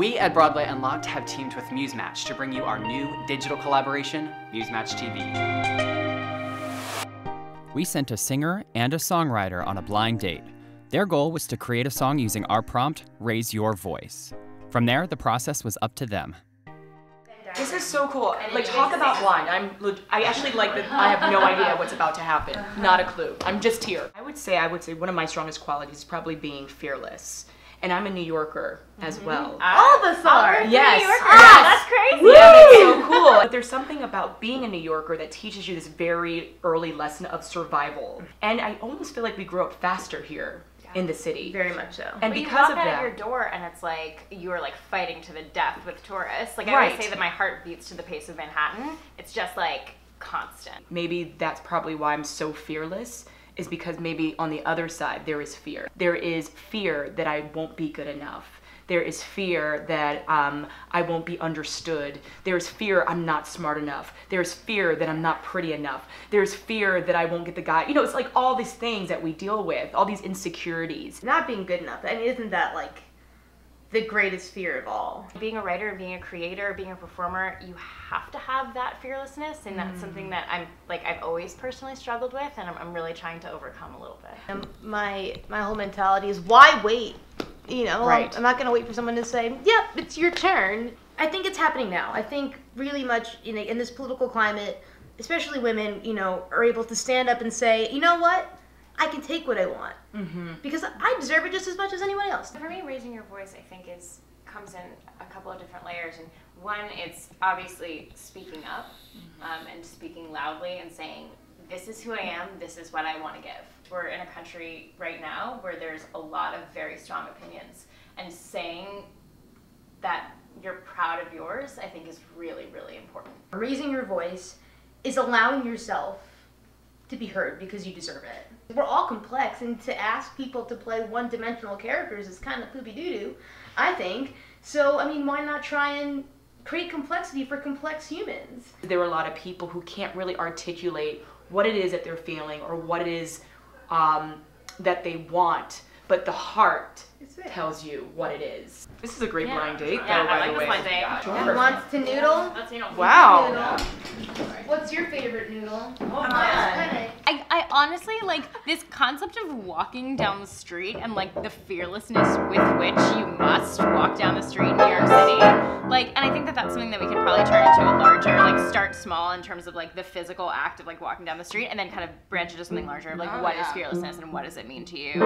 We at Broadway Unlocked have teamed with MuseMatch to bring you our new digital collaboration, MuseMatch TV. We sent a singer and a songwriter on a blind date. Their goal was to create a song using our prompt, Raise Your Voice. From there, the process was up to them. This is so cool. Like, talk about blind. I actually like that I have no idea what's about to happen. Not a clue. I'm just here. I would say one of my strongest qualities is probably being fearless. And I'm a New Yorker as well. All of us are. Yes. New Yorkers. Yes. That's crazy. Yeah, that's so cool. But there's something about being a New Yorker that teaches you this very early lesson of survival. And I almost feel like we grow up faster here in the city. Very much so. And well, because you of walk out that, of your door and it's like you are like fighting to the death with tourists. Like I Right. always say that my heart beats to the pace of Manhattan. It's just like constant. maybe that's probably why I'm so fearless, is because maybe on the other side there is fear. There is fear that I won't be good enough. There is fear that I won't be understood. There's fear I'm not smart enough. There's fear that I'm not pretty enough. There's fear that I won't get the guy. You know, it's like all these things that we deal with, all these insecurities. Not being good enough. I mean, isn't that like the greatest fear of all? Being a writer, being a creator, being a performer, you have to have that fearlessness, and that's something that I've always personally struggled with, and I'm really trying to overcome a little bit. My whole mentality is, why wait? You know, Right. I'm not going to wait for someone to say, yep, it's your turn. I think it's happening now. I think really much in this political climate, especially women, you know, are able to stand up and say, you know what? I can take what I want. Because I deserve it just as much as anyone else. For me, raising your voice, I think, comes in a couple of different layers. And one, it's obviously speaking up and speaking loudly and saying, this is who I am, this is what I want to give. We're in a country right now where there's a lot of very strong opinions, and saying that you're proud of yours, I think, is really, really important. Raising your voice is allowing yourself to be heard because you deserve it. We're all complex, and to ask people to play one-dimensional characters is kind of poopy-doo-doo, I think. So, I mean, why not try and create complexity for complex humans? There are a lot of people who can't really articulate what it is that they're feeling or what it is that they want, but the heart tells you what it is. This is a great blind date, though, by the way. blind date. Who wants to noodle? Let's noodle. Wow. Noodle. What's your favorite noodle? Oh my. I honestly, like, this concept of walking down the street and, like, the fearlessness with which you must walk down the street in New York City, like, and I think that that's something that we could probably turn into a larger, like, start small in terms of, like, the physical act of, like, walking down the street, and then kind of branch it to something larger, like, what is fearlessness and what does it mean to you?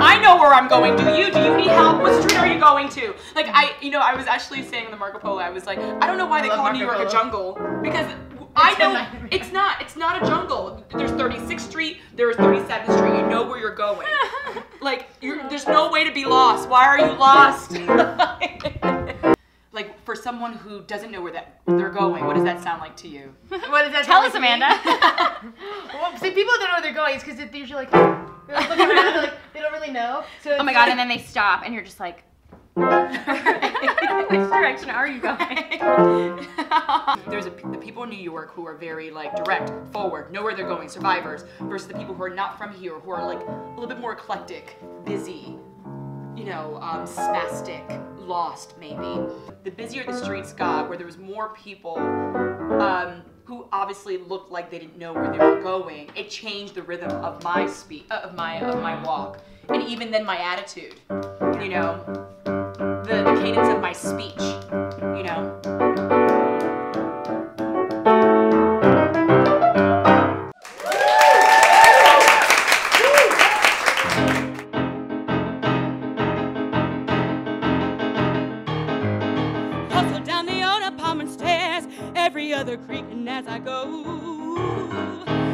I know where I'm going. Do you? Do you need help? What street are you going to? Like, I was actually saying in the Marco Polo, I was like, I don't know why they call New York a jungle, because I know it's not a jungle. There's 36th Street, there's 37th Street. You know where you're going. Like, there's no way to be lost. Why are you lost? Like, for someone who doesn't know where they're going, what does that sound like to you? What does that Tell sound us, like to Amanda. me? Well, see, people don't know where they're going. It's because they're usually like, they're like looking around, they're like, they don't really know. So Oh my god, and then they stop, and you're just like, which direction are you going? There's the people in New York who are very, like, direct, forward, know where they're going, survivors, versus the people who are not from here, who are, like, a little bit more eclectic, busy, you know, spastic, lost, maybe. The busier the streets got, where there was more people who obviously looked like they didn't know where they were going, it changed the rhythm of my of my walk, and even then my attitude, you know, the cadence of my speech, you know. Hustle down the old apartment stairs, every other creaking as I go.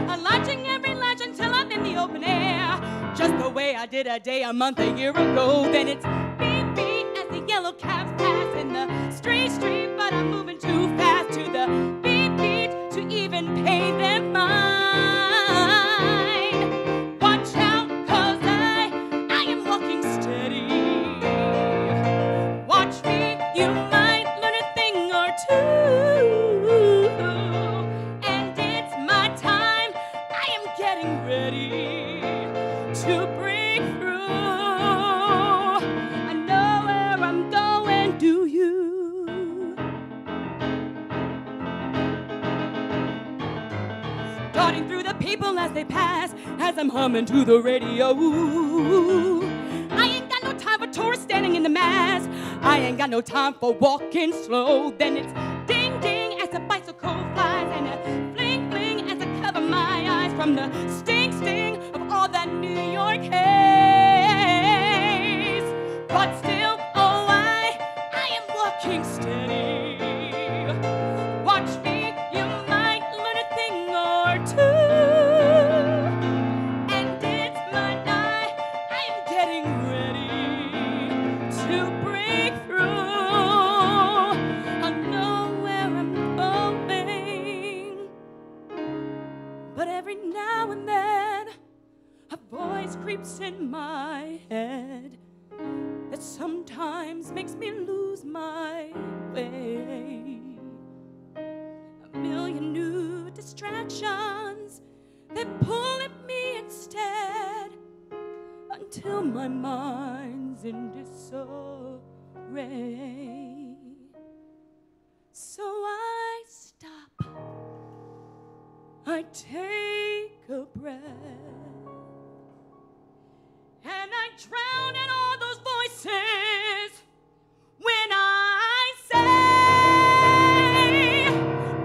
I'm launching every latch until I'm in the open air, just the way I did a day, a month, a year ago. Then it's beep beep as the yellow cabs pass in the street, but I'm moving too fast to the beat to even pay them mine. Watch out, 'cause I am walking steady. Watch me, you might learn a thing or two. And it's my time, I am getting ready to break through. I know where I'm they pass as I'm humming to the radio. I ain't got no time for tourists standing in the mass. I ain't got no time for walking slow. Then it's ding ding as the bicycle flies, and a fling fling as I cover my eyes from the sting sting of all that New York haze. But still, oh, I am walking steady. Watch me, you might learn a thing or two. And it's my night, I am getting ready to break through. I know where I'm going, but every now and then a voice creeps in my head that sometimes makes me lose my way. A million new distractions that pull at me instead until my mind's in disarray. So I stop, I take a breath, and I drown in all those voices when I say,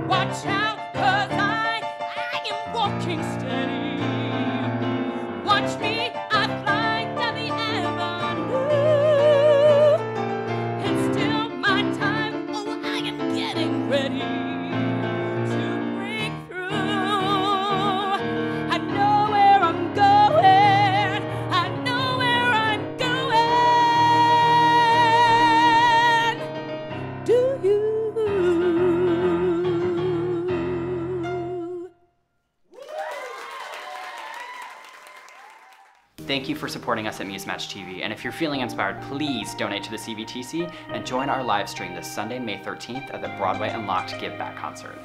watch out, 'cause I am walking steady. Watch me, I fly down the avenue. It's still my time, oh, I am getting ready to break through. I know where I'm going. I know where I'm going. Do you? Thank you for supporting us at MuseMatch TV, and if you're feeling inspired, please donate to the CVTC and join our live stream this Sunday, May 13th at the Broadway Unlocked Give Back concert.